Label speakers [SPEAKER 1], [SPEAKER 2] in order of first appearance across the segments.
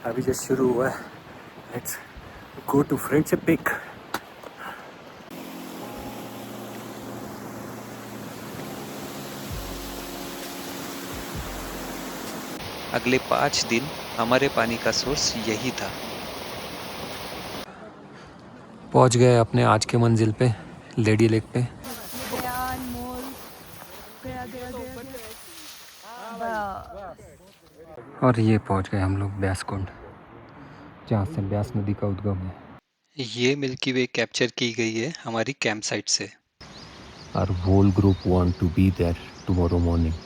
[SPEAKER 1] अभी जस्ट शुरू हुआ है। Let's go to Friendship Peak.
[SPEAKER 2] अगले 5 दिन हमारे पानी का सोर्स यही था।
[SPEAKER 1] पहुंच गए अपने आज के मंजिल पे, लेडी लेक पे। और ये पहुंच गए हम लोग ब्यास कुंड, जहाँ से ब्यास नदी का उद्गम है।
[SPEAKER 2] ये मिल्की वे कैप्चर की गई है हमारी कैंप साइट से।
[SPEAKER 1] Our whole group want to be there tomorrow morning.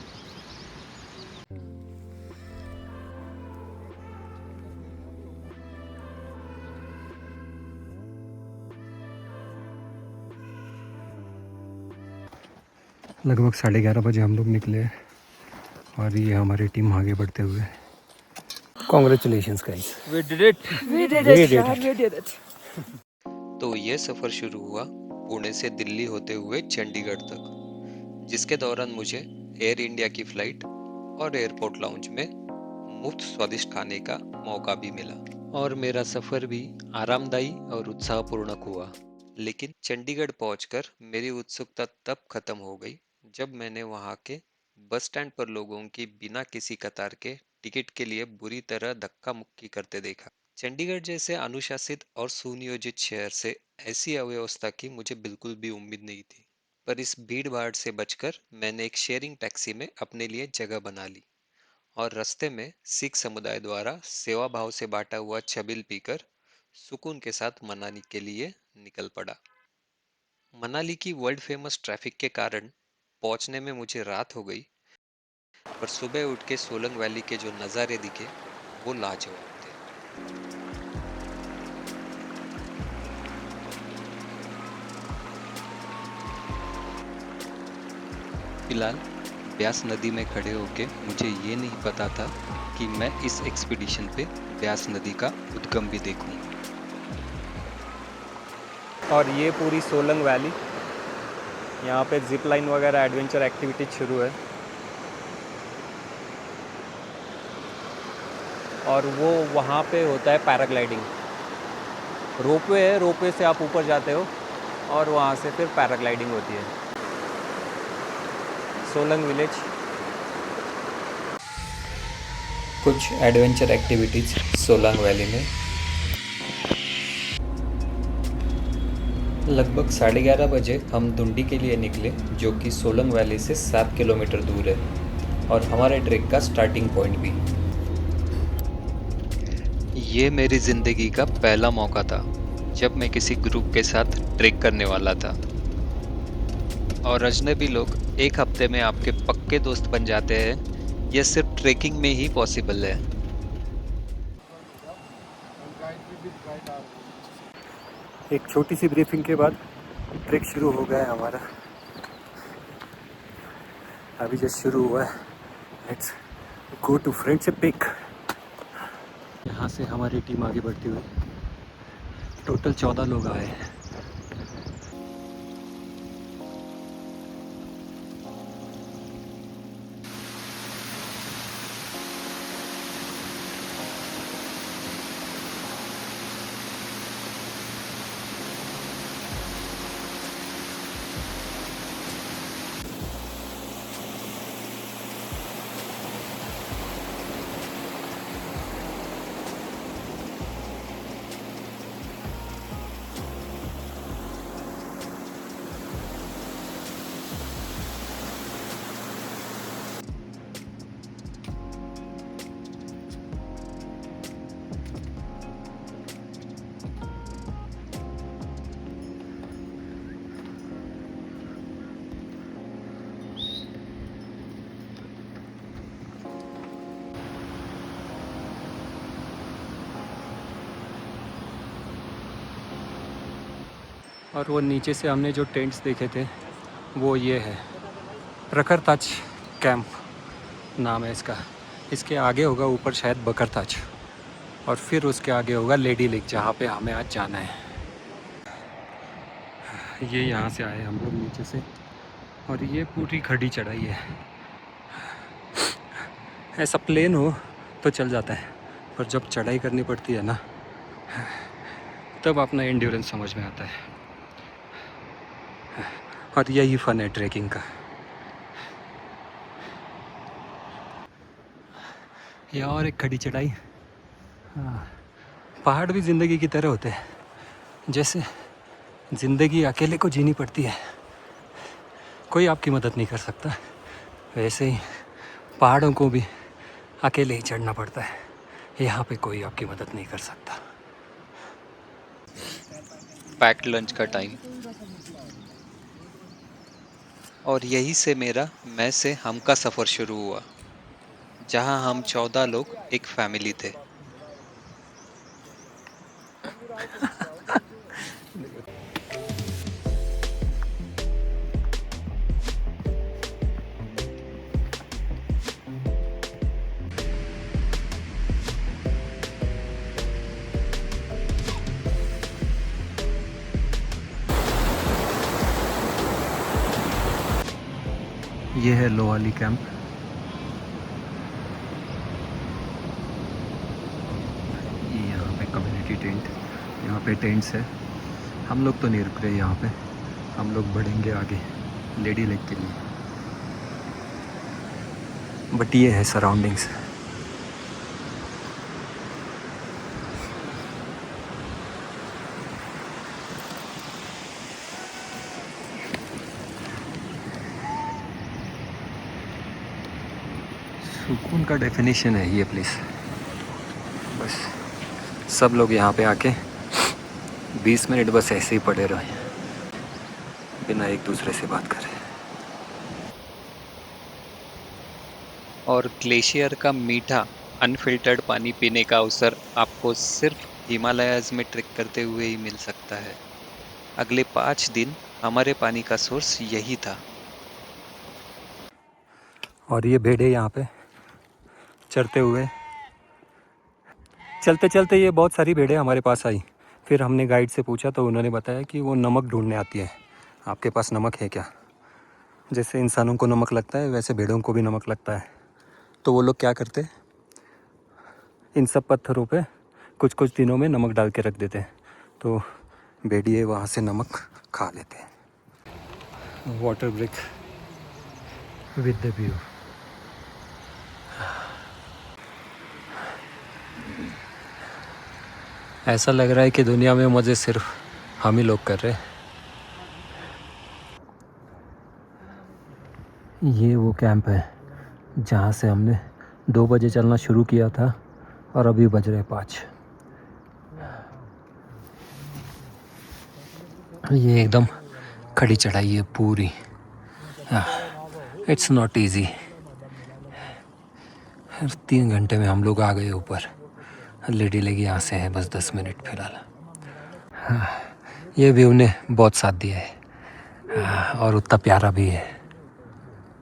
[SPEAKER 1] लगभग 11:30 बजे हम लोग निकले और ये हमारी टीम आगे बढ़ते हुए। Congratulations guys.
[SPEAKER 3] We did it.
[SPEAKER 1] We did it.
[SPEAKER 2] तो ये सफर शुरू हुआ पुणे से दिल्ली होते हुए चंडीगढ़ तक, जिसके दौरान मुझे एयर इंडिया की फ्लाइट और एयरपोर्ट लाउंज में मुफ्त स्वादिष्ट खाने का मौका भी मिला। और मेरा सफर भी आरामदायी और उत्साहपूर्ण हुआ। लेकिन चंडीगढ़ पहुंचकर मेरी उत्सुकता तब खत्म हो गई जब मैंने वहां के बस स्टैंड पर लोगों की बिना किसी कतार के टिकट के लिए बुरी तरह धक्का मुक्की करते देखा। चंडीगढ़ जैसे अनुशासित और सुनियोजित शहर से ऐसी अव्यवस्था की मुझे बिल्कुल भी उम्मीद नहीं थी। पर इस भीड़ भाड़ से बचकर मैंने एक शेयरिंग टैक्सी में अपने लिए जगह बना ली और रास्ते में सिख समुदाय द्वारा सेवा भाव से बांटा हुआ छबिल पीकर सुकून के साथ मनाली के लिए निकल पड़ा। मनाली की वर्ल्ड फेमस ट्रैफिक के कारण पहुंचने में मुझे रात हो गई, पर सुबह उठ के सोलंग वैली के जो नज़ारे दिखे वो लाजवाब थे। फिलहाल ब्यास नदी में खड़े होके मुझे ये नहीं पता था कि मैं इस एक्सपीडिशन पे ब्यास नदी का उद्गम भी देखूं।
[SPEAKER 3] और ये पूरी सोलंग वैली, यहाँ पे जिप लाइन वगैरह एडवेंचर एक्टिविटीज शुरू है। और वो वहाँ पे होता है पैराग्लाइडिंग। रोपवे है, रोपवे से आप ऊपर जाते हो और वहाँ से फिर पैराग्लाइडिंग होती है। सोलंग विलेज।
[SPEAKER 2] कुछ एडवेंचर एक्टिविटीज सोलंग वैली में। लगभग 11:30 बजे हम दुंडी के लिए निकले, जो कि सोलंग वैली से 7 किलोमीटर दूर है और हमारे ट्रैक का स्टार्टिंग पॉइंट भी। ये मेरी ज़िंदगी का पहला मौका था जब मैं किसी ग्रुप के साथ ट्रैक करने वाला था। और अजनबी लोग एक हफ्ते में आपके पक्के दोस्त बन जाते हैं, यह सिर्फ ट्रैकिंग में ही पॉसिबल है।
[SPEAKER 1] एक छोटी सी ब्रीफिंग के बाद ट्रैक शुरू हो गया है हमारा। अभी जस्ट शुरू हुआ है। Let's go to Friendship Peak. यहाँ से हमारी टीम आगे बढ़ती हुई। टोटल 14 लोग आए हैं। और वो नीचे से हमने जो टेंट्स देखे थे वो ये है, प्रखर ताज कैंप नाम है इसका। इसके आगे होगा ऊपर शायद बकर ताज, और फिर उसके आगे होगा लेडी लेक, जहाँ पे हमें आज जाना है। ये यहाँ से आए हम लोग नीचे से, और ये पूरी खड़ी चढ़ाई है। ऐसा प्लेन हो तो चल जाता है, पर जब चढ़ाई करनी पड़ती है ना, तब अपना एंड्योरेंस समझ में आता है। और यही फ़न है ट्रैकिंग का। ये और एक खड़ी चढ़ाई। हाँ, पहाड़ भी ज़िंदगी की तरह होते हैं। जैसे ज़िंदगी अकेले को जीनी पड़ती है, कोई आपकी मदद नहीं कर सकता, वैसे ही पहाड़ों को भी अकेले ही चढ़ना पड़ता है। यहाँ पे कोई आपकी मदद नहीं कर सकता।
[SPEAKER 2] पैक्ड लंच का टाइम, और यहीं से मेरा मैं से हम का सफ़र शुरू हुआ, जहां हम 14 लोग एक फैमिली थे।
[SPEAKER 1] ये है लोहाली कैंप। ये यहाँ पे कम्युनिटी टेंट, यहाँ पे टेंट्स है। हम लोग तो नहीं रुक रहे यहाँ पे, हम लोग बढ़ेंगे आगे लेडी लेक के लिए। बट ये है सराउंडिंग्स। सुकून का डेफिनेशन है ये प्लेस। बस सब लोग यहाँ पे आके 20 मिनट बस ऐसे ही पड़े रहे, बिना एक दूसरे से बात करे।
[SPEAKER 2] और ग्लेशियर का मीठा अनफिल्टर्ड पानी पीने का अवसर आपको सिर्फ हिमालयाज़ में ट्रेक करते हुए ही मिल सकता है। अगले 5 दिन हमारे पानी का सोर्स यही था।
[SPEAKER 1] और ये भेड़े यहाँ पे चरते हुए, चलते चलते ये बहुत सारी भेड़ें हमारे पास आई। फिर हमने गाइड से पूछा तो उन्होंने बताया कि वो नमक ढूंढने आती है। आपके पास नमक है क्या? जैसे इंसानों को नमक लगता है वैसे भेड़ों को भी नमक लगता है। तो वो लोग क्या करते, इन सब पत्थरों पे कुछ कुछ दिनों में नमक डाल के रख देते हैं, तो भेड़िए वहाँ से नमक खा लेते हैं। Water break with the view. ऐसा लग रहा है कि दुनिया में मज़े सिर्फ हम ही लोग कर रहे हैं। ये वो कैंप है जहाँ से हमने 2 बजे चलना शुरू किया था और अभी बज रहे 5। ये एकदम खड़ी चढ़ाई है पूरी। It's not easy. 3 घंटे में हम लोग आ गए ऊपर। लेडी लेगी यहाँ से है बस 10 मिनट फिलहाल। हाँ, ये व्यू ने बहुत साथ दिया है। हाँ, और उतना प्यारा भी है।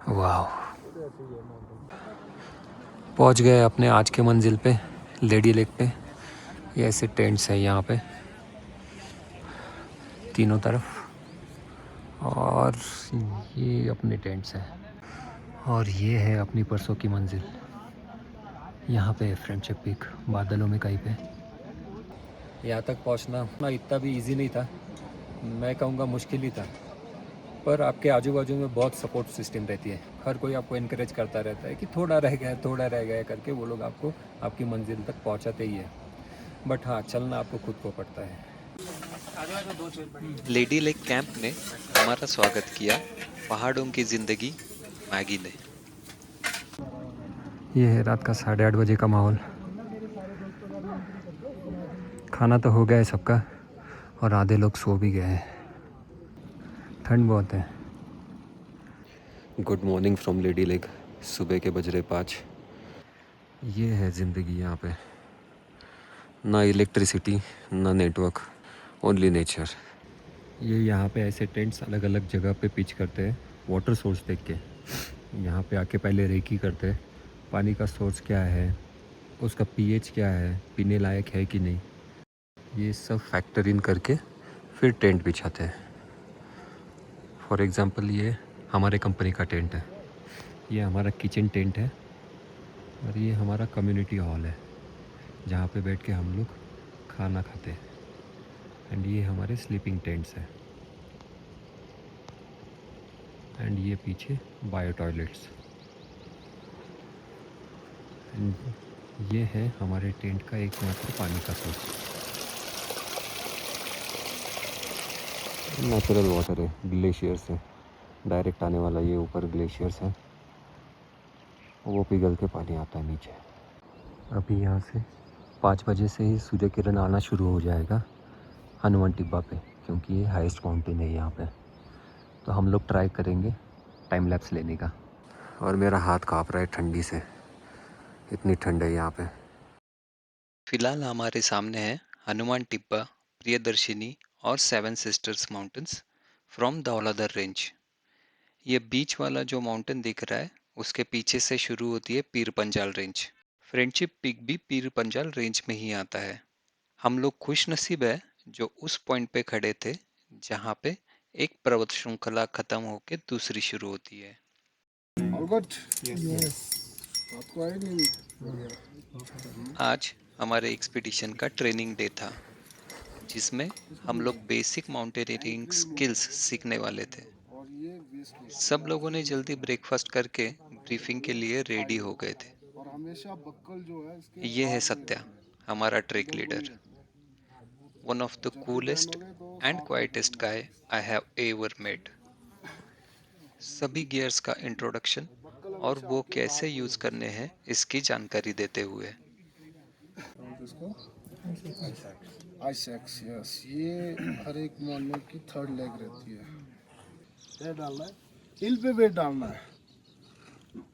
[SPEAKER 1] वाह, पहुँच गए अपने आज के मंजिल पे, लेडी लेक पे। ये ऐसे टेंट्स हैं यहाँ पे तीनों तरफ, और ये अपने टेंट्स हैं। और ये है अपनी परसों की मंजिल। यहाँ पे फ्रेंडशिप पीक बादलों में कहीं पे। यहाँ तक पहुँचना इतना भी इजी नहीं था, मैं कहूँगा मुश्किल ही था। पर आपके आजू बाजू में बहुत सपोर्ट सिस्टम रहती है। हर कोई आपको इनकरेज करता रहता है कि थोड़ा रह गया करके वो लोग आपको आपकी मंजिल तक पहुँचाते ही है। बट हाँ, चलना आपको खुद को पड़ता है।
[SPEAKER 2] लेडी लेक कैंप में हमारा स्वागत किया पहाड़ों की जिंदगी मैगी ने।
[SPEAKER 1] ये है रात का 8:30 बजे का माहौल। खाना तो हो गया है सबका और आधे लोग सो भी गए हैं। ठंड बहुत है। Good morning from lady lake. सुबह के बज रहे 5। ये है ज़िंदगी यहाँ पे। ना इलेक्ट्रिसिटी, ना नेटवर्क, ओनली नेचर। ये यहाँ पे ऐसे टेंट्स अलग अलग जगह पे पिच करते हैं वाटर सोर्स देख के। यहाँ पे आके पहले रेकी करते हैं, पानी का सोर्स क्या है, उसका पीएच क्या है, पीने लायक है कि नहीं, ये सब फैक्टर इन करके फिर टेंट बिछाते हैं। फॉर एग्ज़ाम्पल ये हमारे कंपनी का टेंट है, ये हमारा किचन टेंट है, और ये हमारा कम्युनिटी हॉल है। जहाँ पे बैठ के हम लोग खाना खाते हैं। एंड ये हमारे स्लीपिंग टेंट्स हैं। एंड ये पीछे बायो टॉयलेट्स। एंड ये है हमारे टेंट का एकमात्र पानी का सोर्स। नेचुरल वाटर है, ग्लेशियर से डायरेक्ट आने वाला। ये ऊपर ग्लेशियर्स है, वो पिघल के पानी आता है नीचे। अभी यहाँ से 5 बजे से ही सूर्य किरण आना शुरू हो जाएगा हनुमान टिब्बा पे, क्योंकि ये हाईएस्ट माउंटेन है यहाँ पे। तो हम लोग ट्राई करेंगे टाइम लैप्स लेने का। और मेरा हाथ काँप रहा है ठंडी से, इतनी ठंड है यहाँ पे।
[SPEAKER 2] फिलहाल हमारे सामने है हनुमान टिब्बा, प्रियदर्शिनी और seven sisters mountains from Dhauladhar range. ये बीच वाला जो माउंटेन दिख रहा है उसके पीछे से शुरू होती है Pir Panjal range. Friendship peak भी पीर पंजाल रेंज में ही आता है। हम लोग खुश नसीब है जो उस पॉइंट पे खड़े थे जहाँ पे एक पर्वत श्रृंखला खत्म होके दूसरी शुरू होती है।
[SPEAKER 4] All good? Yes. आपको आई नहीं?
[SPEAKER 2] आज हमारे एक्सपीडिशन का ट्रेनिंग डे था, जिसमें हम लोग बेसिक माउंटेनियरिंग स्किल्स सीखने वाले थे।
[SPEAKER 4] और ये वेस्ट
[SPEAKER 2] सब लोगों ने जल्दी ब्रेकफास्ट करके ब्रीफिंग के लिए रेडी हो गए थे।
[SPEAKER 4] और हमेशा बक्कल जो है इसके
[SPEAKER 2] ये है सत्या, हमारा trek leader, one of the coolest and quietest guy I have ever met. सभी गियर्स का इंट्रोडक्शन और वो कैसे यूज करने हैं इसकी जानकारी देते हुए।
[SPEAKER 4] इसको आइसेक्स, यस, ये हर एक मॉर्निंग की थर्ड लेग रहती है। ये डालना है, हिल पे वेट डालना है।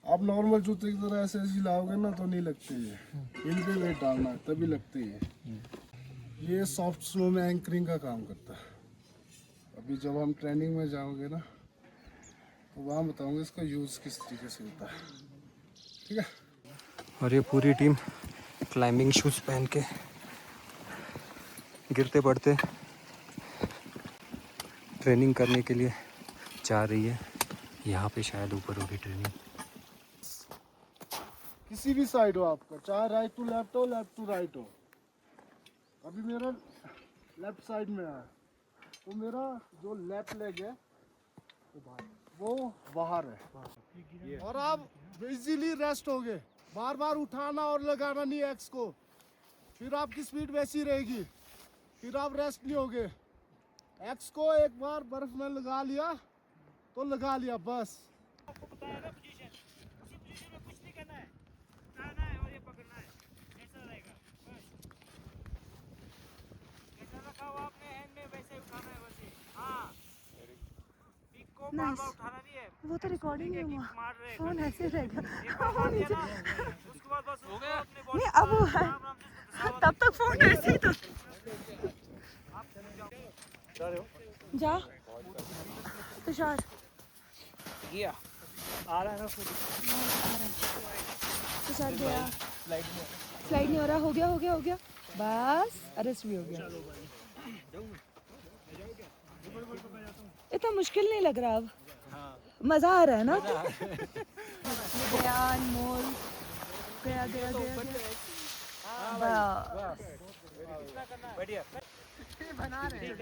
[SPEAKER 4] आप नॉर्मल जूते की तरह ऐसे ऐसे लाओगे ना तो नहीं लगते। ये हिल पे वेट डालना है तभी लगते हैं। ये सॉफ्ट स्नो में एंकरिंग का काम करता है। अभी जब हम ट्रेनिंग में जाओगे ना तो वहाँ बताऊंगा इसका यूज़ किस तरीके से होता है। ठीक है।
[SPEAKER 1] और ये पूरी टीम क्लाइंबिंग शूज़ पहन के गिरते पड़ते ट्रेनिंग करने के लिए जा रही है। यहाँ पे शायद ऊपर होगी ट्रेनिंग।
[SPEAKER 4] किसी भी साइड हो आपका, चाहे राइट टू लेफ्ट हो, लेफ्ट टू राइट हो। अभी मेरा लेफ्ट साइड में है तो मेरा जो लेफ्ट लेग है वो बाहर है। और आप इजीली रेस्ट होगे। बार बार उठाना और लगाना नहीं एक्स को, फिर आपकी स्पीड वैसी रहेगी, फिर आप रेस्ट नहीं होगे। एक्स को एक बार बर्फ में लगा लिया तो लगा लिया बस।
[SPEAKER 5] नाइस। वो तो रिकॉर्डिंग है, हुआ फोन ऐसे रहेगा। वो नीचे नहीं, अब वो है तब तक फोन ऐसे ही तो जा तुषार आ रहा है ना। तुषार गया, स्लाइड नहीं हो रहा। हो गया हो गया हो गया, बस अरेस्ट भी हो गया। इतना मुश्किल नहीं लग रहा अब। मजा आ रहा है ना। गया अनमोल, गया गया गया बढ़िया बना रहे।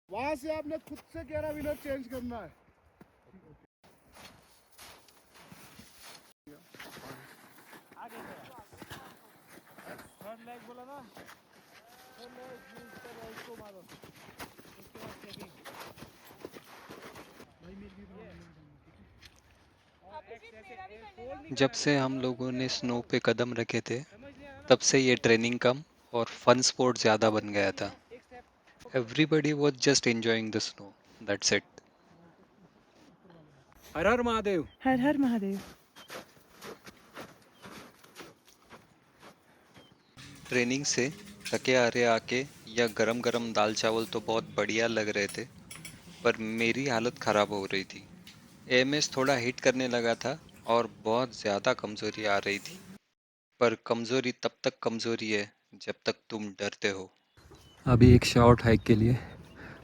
[SPEAKER 4] वहां से आपने खुद से 11 व्हीलर चेंज करना है। थर्ड लेग बोला ना, थर्ड लेग इसको मारो। उसके बाद चेकिंग।
[SPEAKER 2] जब से हम लोगों ने स्नो पे कदम रखे थे तब से ये ट्रेनिंग कम और फन स्पोर्ट ज़्यादा बन गया था। Everybody was just enjoying the snow, that's it.
[SPEAKER 1] Her her Mahadev.
[SPEAKER 5] Her her Mahadev.
[SPEAKER 2] Training से थके हारे आके या गरम गरम दाल चावल तो बहुत बढ़िया लग रहे थे, पर मेरी हालत ख़राब हो रही थी। एएमएस थोड़ा हिट करने लगा था और बहुत ज़्यादा कमज़ोरी आ रही थी। पर कमज़ोरी तब तक कमज़ोरी है जब तक तुम डरते हो।
[SPEAKER 1] अभी एक शॉर्ट हाइक के लिए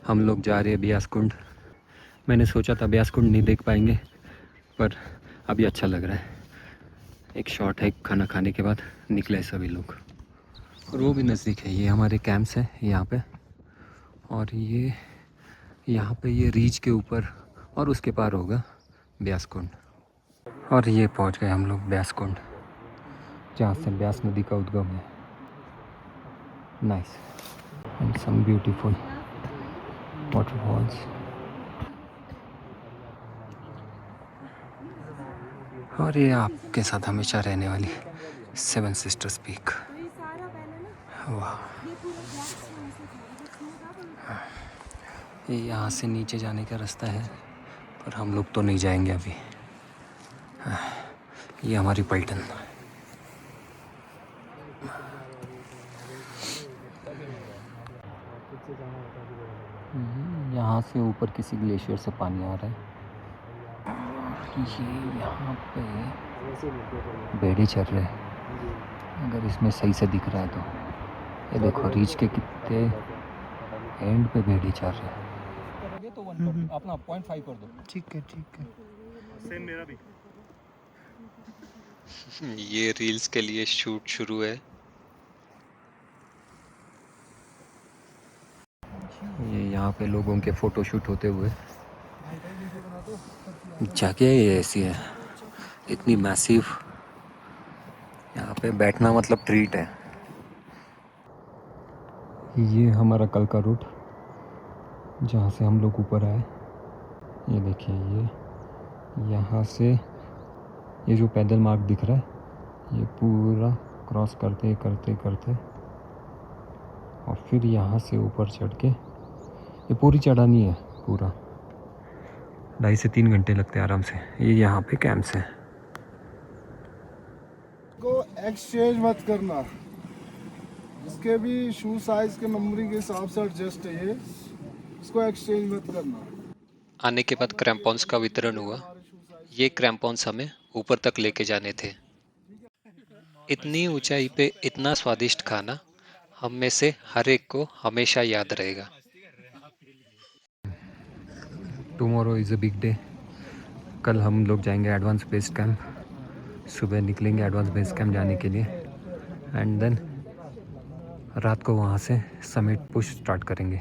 [SPEAKER 1] हम लोग जा रहे हैं ब्यास कुंड। मैंने सोचा था ब्यास कुंड नहीं देख पाएंगे, पर अभी अच्छा लग रहा है। एक शॉट है खाना खाने के बाद निकले सभी लोग, और वो भी नज़दीक है। ये हमारे कैंप्स हैं यहाँ पे, और ये यहाँ पे ये रीच के ऊपर और उसके पार होगा ब्यास कुंड। और ये पहुँच गए हम लोग ब्यास कुंड, जहाँ से ब्यास नदी का उद्गम है। Nice and some beautiful waterfalls. और ये आपके साथ हमेशा रहने वाली 7 सिस्टर्स पीक। वाह, ये यहाँ से नीचे जाने का रास्ता है, पर हम लोग तो नहीं जाएंगे अभी। ये हमारी पलटन। यहाँ से ऊपर किसी ग्लेशियर से पानी आ रहा है। ये यहाँ पे बेड़े चल रहे हैं, अगर इसमें सही से दिख रहा है तो। ये देखो रीच के कितने एंड पे बेड़े चल रहे हैं। तो अपना 0.5 कर दो।
[SPEAKER 4] ठीक है ठीक है। सेम मेरा भी।
[SPEAKER 2] ये रील्स के लिए शूट शुरू है।
[SPEAKER 1] ये यहाँ पे लोगों के फ़ोटो शूट होते हुए। जगह ये ऐसी है, इतनी मैसिव, यहाँ पे बैठना मतलब ट्रीट है। ये हमारा कल का रूट, जहाँ से हम लोग ऊपर आए। ये देखिए, ये यहाँ से ये जो पैदल मार्ग दिख रहा है, ये पूरा क्रॉस करते करते करते और फिर यहाँ से ऊपर चढ़ के, ये पूरी चढ़ानी है पूरा, 2.5 से 3 घंटे लगते हैं आराम से। ये यहाँ पे कैंप्स हैं।
[SPEAKER 4] को एक्सचेंज मत करना, इसके भी शू साइज के नंबरिंग के हिसाब से एडजस्ट है ये, इसको एक्सचेंज मत करना।
[SPEAKER 2] आने के बाद क्रैम्पॉन्स का वितरण हुआ। ये क्रैम्पॉन्स हमें ऊपर तक लेके जाने थे। इतनी ऊंचाई पे इतना स्वादिष्ट खाना हम में से हर एक को हमेशा याद रहेगा।
[SPEAKER 1] Tomorrow is a big day. कल हम लोग जाएंगे एडवांस बेस कैंप। सुबह निकलेंगे एडवांस बेस कैंप जाने के लिए, एंड देन रात को वहाँ से समिट पुश स्टार्ट करेंगे।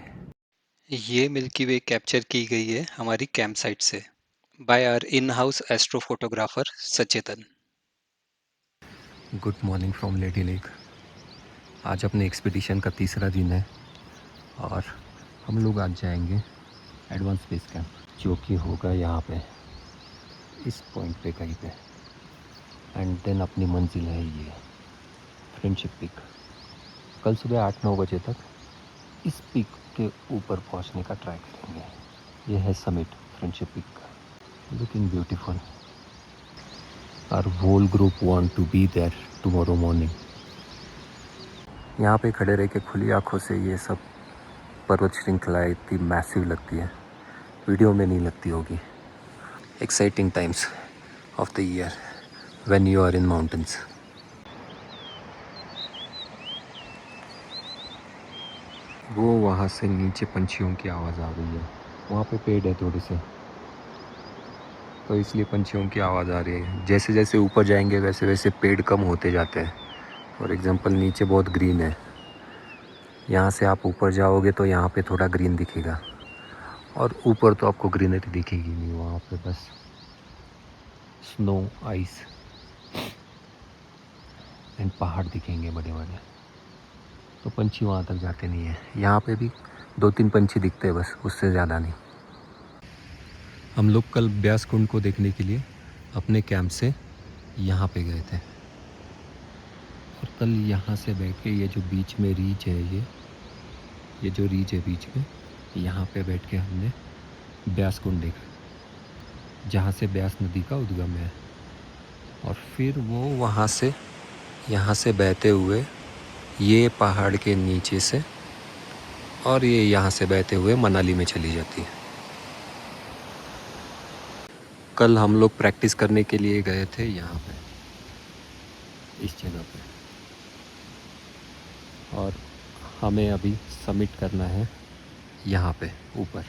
[SPEAKER 2] ये मिल्की वे कैप्चर की गई है हमारी कैंप साइट से by our in house astro photographer Sachetan.
[SPEAKER 1] Good morning from lady lake. आज अपने एक्सपीडिशन का 3रा दिन है, और हम लोग आज जाएंगे एडवांस बेस कैंप, जो कि होगा यहाँ पे इस पॉइंट पे कहीं पे। एंड देन अपनी मंजिल है ये फ्रेंडशिप पीक। कल सुबह 8-9 बजे तक इस पीक के ऊपर पहुँचने का ट्राई करेंगे। ये है समिट फ्रेंडशिप पीक का। Looking beautiful. Our whole group want to be there tomorrow morning. यहाँ पे खड़े रह के खुली आँखों से ये सब पर्वत श्रृंखला इतनी मैसिव लगती है, वीडियो में नहीं लगती होगी। Exciting times of the year when you are in mountains. वो वहाँ से नीचे पंछियों की आवाज़ आ रही है। वहाँ पे पेड़ है थोड़े से, तो इसलिए पंछियों की आवाज़ आ रही है। जैसे जैसे ऊपर जाएंगे वैसे वैसे पेड़ कम होते जाते हैं। फॉर एग्जांपल नीचे बहुत ग्रीन है, यहाँ से आप ऊपर जाओगे तो यहाँ पे थोड़ा ग्रीन दिखेगा, और ऊपर तो आपको ग्रीनरी दिखेगी नहीं। वहाँ पे बस स्नो, आइस एंड पहाड़ दिखेंगे बड़े बड़े। तो पंछी वहाँ तक जाते नहीं हैं। यहाँ पे भी 2-3 पंछी दिखते हैं बस, उससे ज़्यादा नहीं। हम लोग कल ब्यास कुंड को देखने के लिए अपने कैंप से यहाँ पे गए थे, और कल यहाँ से बैठ के ये जो बीच में रीच है, ये जो रीच है बीच में, यहाँ पे बैठ के हमने ब्यास कुंड देखा, जहाँ से ब्यास नदी का उद्गम है। और फिर वो वहाँ से यहाँ से बहते हुए ये पहाड़ के नीचे से, और ये यहाँ से बहते हुए मनाली में चली जाती है। कल हम लोग प्रैक्टिस करने के लिए गए थे यहाँ पे, इस जगह पे, और हमें अभी सबमिट करना है यहाँ पे ऊपर।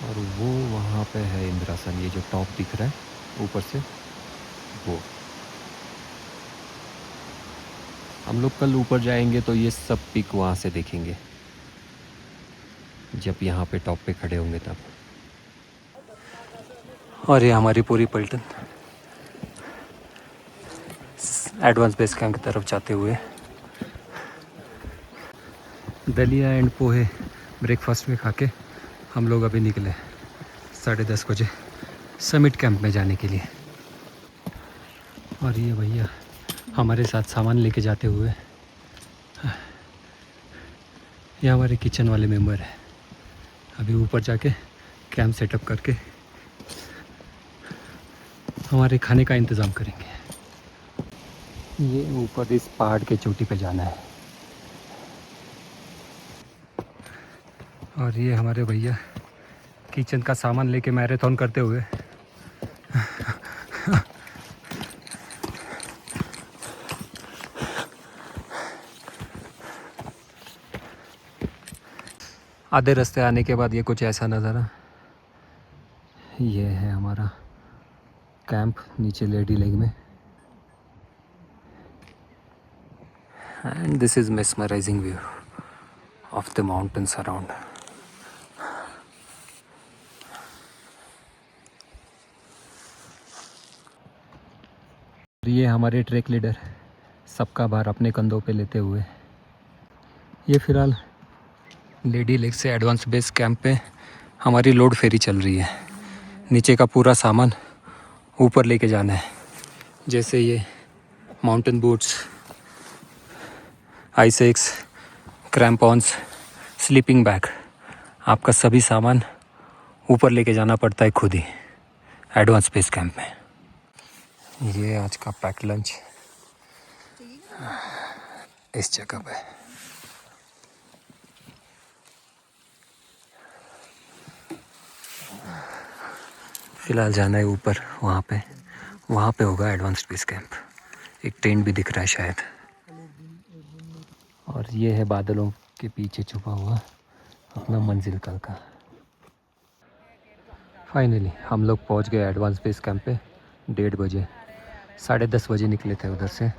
[SPEAKER 1] और वो वहाँ पे है इंद्रासन, ये जो टॉप दिख रहा है ऊपर से, वो हम लोग कल ऊपर जाएंगे तो ये सब पिक वहाँ से देखेंगे, जब यहाँ पे टॉप पे खड़े होंगे तब। और ये हमारी पूरी पलटन एडवांस बेस कैंप की तरफ जाते हुए। दलिया एंड पोहे ब्रेकफास्ट में खा के हम लोग अभी निकले 10:30 बजे समिट कैंप में जाने के लिए। और ये भैया हमारे साथ सामान लेके जाते हुए, ये हमारे किचन वाले मेंबर हैं। अभी ऊपर जाके कैंप सेटअप करके हमारे खाने का इंतज़ाम करेंगे। ये ऊपर इस पहाड़ के चोटी पे जाना है। और ये हमारे भैया किचन का सामान लेके मैराथन करते हुए आधे रास्ते आने के बाद ये कुछ ऐसा नज़ारा। ये है हमारा कैंप नीचे लेडी लेक में। And this is mesmerising view of the mountains around. ये हमारे ट्रैक लीडर सबका भार अपने कंधों पे लेते हुए। ये फ़िलहाल लेडी लेक से एडवांस बेस कैंप पे हमारी लोड फेरी चल रही है। नीचे का पूरा सामान ऊपर लेके जाना है, जैसे ये माउंटेन बूट्स, आइसेक्स, क्रैम्पॉन्स, स्लीपिंग बैग, आपका सभी सामान ऊपर लेके जाना पड़ता है खुद ही एडवांस बेस कैंप में। ये आज का पैक लंच इस जगह पे। फ़िलहाल जाना है ऊपर, वहाँ पे होगा एडवांस बेस कैंप। एक टेंट भी दिख रहा है शायद। और ये है बादलों के पीछे छुपा हुआ अपना मंजिल कल का। फाइनली हम लोग पहुँच गए एडवांस बेस कैंप पे 1:30 बजे। 10:30 बजे निकले थे उधर से।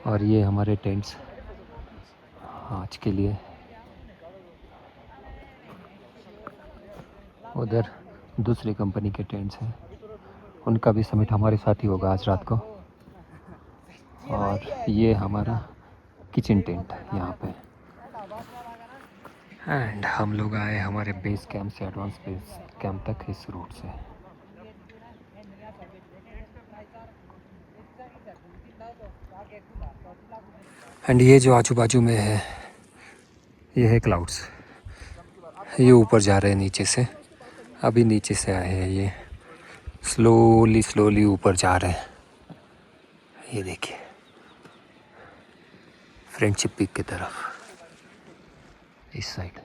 [SPEAKER 1] और ये हमारे टेंट्स आज के लिए। उधर दूसरी कंपनी के टेंट्स हैं, उनका भी समिट हमारे साथ ही होगा आज रात को। और ये हमारा किचन टेंट यहाँ पे। एंड हम लोग आए हमारे बेस कैंप से एडवांस बेस कैंप तक इस रूट से। एंड ये जो आजू बाजू में है ये है क्लाउड्स। ये ऊपर जा रहे हैं नीचे से, अभी नीचे से आए हैं, ये स्लोली ऊपर जा रहे हैं। ये देखिए फ्रेंडशिप पीक की तरफ इस साइड।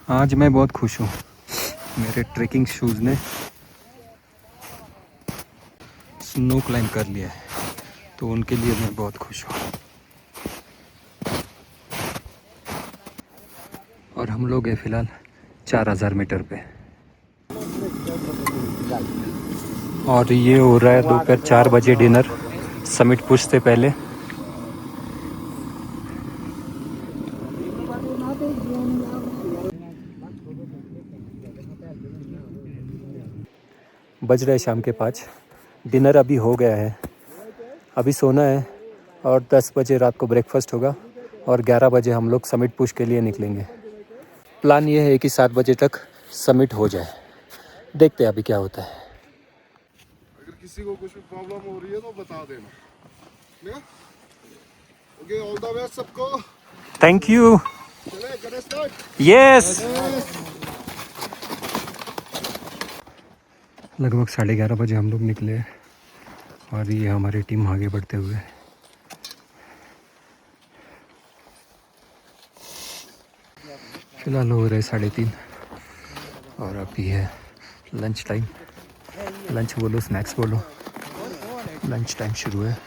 [SPEAKER 1] आज मैं बहुत खुश हूँ, मेरे ट्रेकिंग शूज़ ने स्नो क्लाइंब कर लिया है, तो उनके लिए मैं बहुत खुश हूँ। और हम लोग हैं फ़िलहाल 4000 मीटर पे। और ये हो रहा है दोपहर 4 बजे डिनर समिट पुश से पहले। बज रहे शाम के 5। डिनर अभी हो गया है, अभी सोना है। और 10 बजे रात को ब्रेकफास्ट होगा और 11 बजे हम लोग समिट पुश के लिए निकलेंगे। प्लान ये है कि 7 बजे तक समिट हो जाए, देखते हैं अभी क्या होता है।
[SPEAKER 4] अगर किसी को कुछ भी प्रॉब्लम हो रही है तो बता देना। ओके, ऑल द बेस्ट सबको।
[SPEAKER 1] Thank you.
[SPEAKER 4] चले करें स्टार्ट।
[SPEAKER 1] यस। लगभग 11:30 बजे हम लोग निकले और ये हमारी टीम आगे बढ़ते हुए। फिलहाल हो रहे 3:30 और अभी है लंच टाइम। लंच बोलो स्नैक्स बोलो, लंच टाइम शुरू है।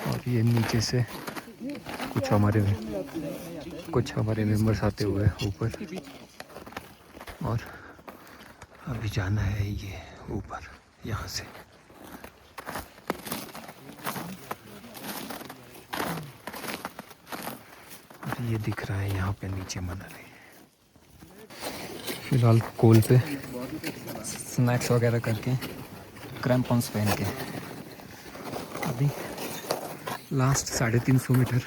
[SPEAKER 1] और ये नीचे से कुछ हमारे मेंबर्स आते हुए ऊपर, और अभी जाना है ये ऊपर यहाँ से। और ये दिख रहा है यहाँ पे नीचे मनाली। फिलहाल कोल पे स्नैक्स वगैरह करके क्रैम्पॉन्स पहन के अभी लास्ट 350 मीटर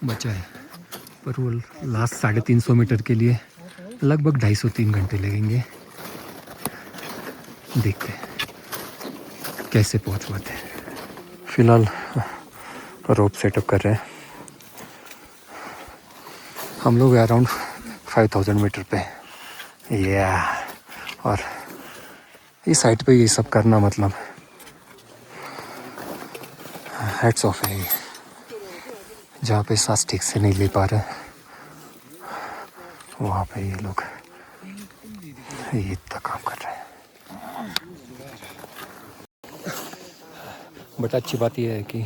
[SPEAKER 1] बचा है। पर वो लास्ट 350 मीटर के लिए लगभग 250-3 घंटे लगेंगे। देखते हैं कैसे पहुंच पाते हैं। फिलहाल रोप सेटअप कर रहे हैं हम लोग अराउंड 5000 मीटर पे। और इस साइड पे ये सब करना मतलब हेड्स ऑफ है। जहाँ पे सांस ठीक से नहीं ले पा रहे वहाँ पे ये लोग ये इतना काम कर रहे हैं। बट अच्छी बात यह है कि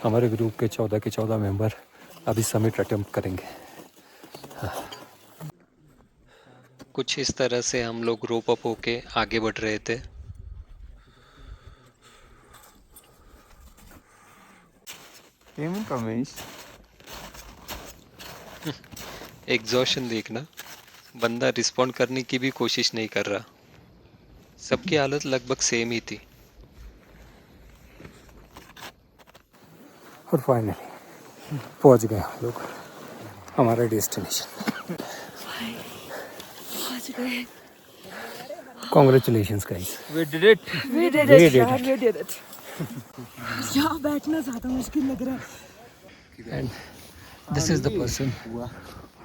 [SPEAKER 1] हमारे ग्रुप के 14 के 14 मेंबर अभी समिट अटेम्प्ट करेंगे।
[SPEAKER 2] कुछ इस तरह से हम लोग रोप अप होके आगे बढ़ रहे थे। एग्जॉशन देखना, बंदा रिस्पॉन्ड करने की भी कोशिश नहीं कर रहा। सबकी हालत लगभग सेम ही थी।
[SPEAKER 1] और फाइनली पहुँच गए हम लोग हमारे डेस्टिनेशन।
[SPEAKER 5] पहुंच गए।
[SPEAKER 1] Congratulations guys,
[SPEAKER 3] We did it.
[SPEAKER 5] We did
[SPEAKER 1] We
[SPEAKER 5] it,
[SPEAKER 1] did
[SPEAKER 5] यार, we did it. यहाँ बैठना ज़्यादा मुश्किल लग रहा है।
[SPEAKER 1] And this is the person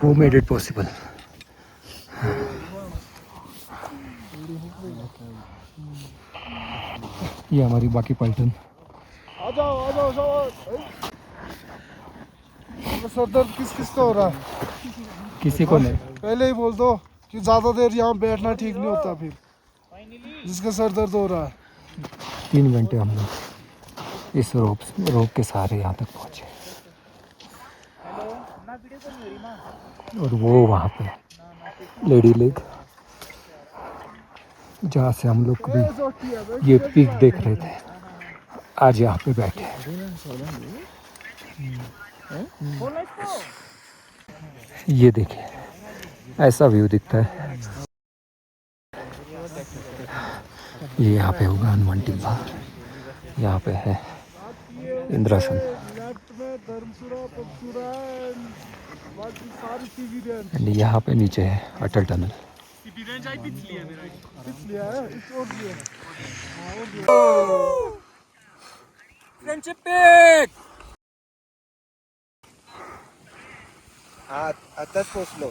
[SPEAKER 1] who made it possible. ये हमारी बाकी पलटन।
[SPEAKER 4] आ जाओ सर दर्द किस किस का हो रहा है?
[SPEAKER 1] किसी को नहीं।
[SPEAKER 4] पहले ही बोल दो कि ज़्यादा देर यहाँ बैठना ठीक नहीं होता। फिर जिसका सर दर्द हो रहा है
[SPEAKER 1] 3 घंटे हम लोग इस रोप के सहारे यहाँ तक पहुँचे। और वो वहाँ पे लेडी लेक जहाँ से हम लोग भी ये पीक देख रहे थे, आज यहाँ पे बैठे। ये देखिए ऐसा व्यू दिखता है। ये यहाँ पे होगा हनुमान टिब्बा, यहाँ पे है इंद्रासन,
[SPEAKER 4] लेफ्ट में धर्मपुरा पगपुरा बाकी सारी चीजें
[SPEAKER 1] एंड यहाँ पे नीचे है अटल टनल।
[SPEAKER 4] लिया है इस और लिया
[SPEAKER 3] Friendship pick.
[SPEAKER 4] आताच पोचलो।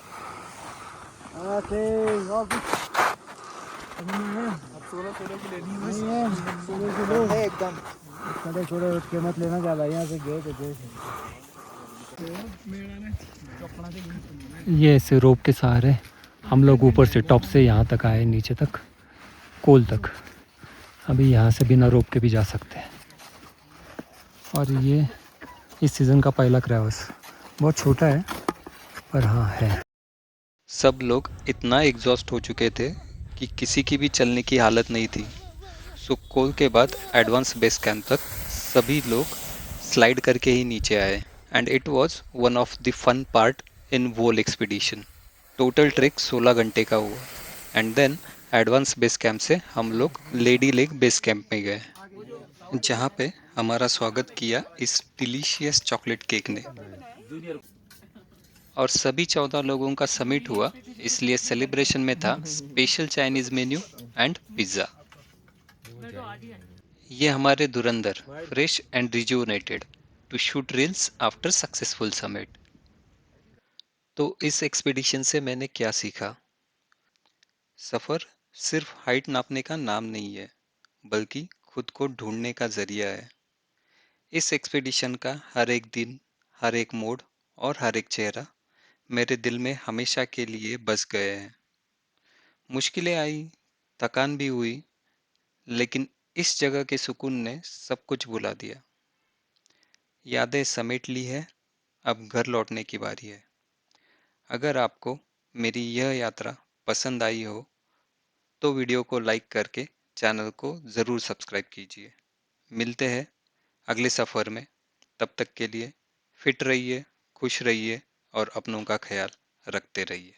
[SPEAKER 4] एकदम खड़े छोड़े उठ के मत लेना ज्यादा, यहाँ से गए तो
[SPEAKER 1] ये ऐसे रोप के सहारे हम लोग ऊपर से टॉप से यहाँ तक आए, नीचे तक कोल तक। अभी यहाँ से बिना रोप के भी जा सकते हैं। और ये इस सीज़न का पहला क्रैवस, बहुत छोटा है पर हाँ है।
[SPEAKER 2] सब लोग इतना एग्जॉस्ट हो चुके थे कि किसी की भी चलने की हालत नहीं थी। सो कोल के बाद एडवांस बेस कैंप तक सभी लोग स्लाइड करके ही नीचे आए, and it was one of the fun part in whole expedition. Total trek 16 घंटे का हुआ, and then advance base camp से हम लोग लेडी लेक बेस कैंप में गए, जहाँ पे हमारा स्वागत किया इस डिलीशियस चॉकलेट केक ने। और सभी 14 लोगों का समिट हुआ, इसलिए सेलिब्रेशन में था special Chinese menu and pizza. ये हमारे धुरंधर fresh and rejuvenated to shoot reels after successful summit. तो इस एक्सपीडिशन से मैंने क्या सीखा? सफ़र सिर्फ हाइट नापने का नाम नहीं है, बल्कि खुद को ढूंढने का जरिया है। इस एक्सपीडिशन का हर एक दिन, हर एक मोड़ और हर एक चेहरा मेरे दिल में हमेशा के लिए बस गए हैं। मुश्किलें आई, थकान भी हुई, लेकिन इस जगह के सुकून ने सब कुछ भुला दिया। यादें समेट ली है, अब घर लौटने की बारी है। अगर आपको मेरी यह यात्रा पसंद आई हो तो वीडियो को लाइक करके चैनल को ज़रूर सब्सक्राइब कीजिए। मिलते हैं अगले सफ़र में। तब तक के लिए फिट रहिए, खुश रहिए और अपनों का ख्याल रखते रहिए।